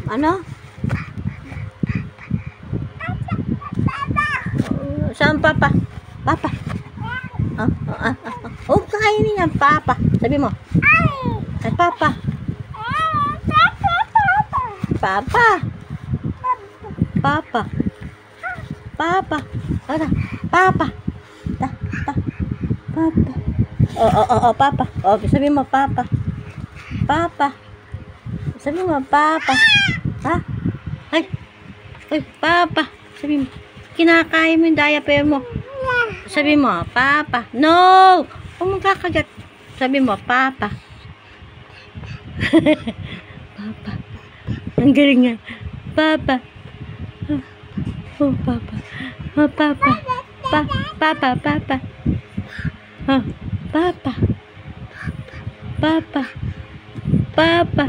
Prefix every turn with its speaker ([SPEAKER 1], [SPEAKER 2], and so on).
[SPEAKER 1] Ano? Saan papa? Papa. Oh, kakainin yan, papa. Sabi mo. Ay, papa. Papa. Papa. Papa. Ano? Papa. Papa. Papa. Oh, sabi mo, papa. Papa. Sabi mo, papa. Ha? Ay, papa. Sabi mo, kinakain mo yung diaper mo. Sabi mo, papa. No! Huwag mong kakagat. Sabi mo, papa. Papa. Ang galing nga. Papa. Oh, papa. Oh, papa. Papa, papa. Oh, papa. Papa. Papa.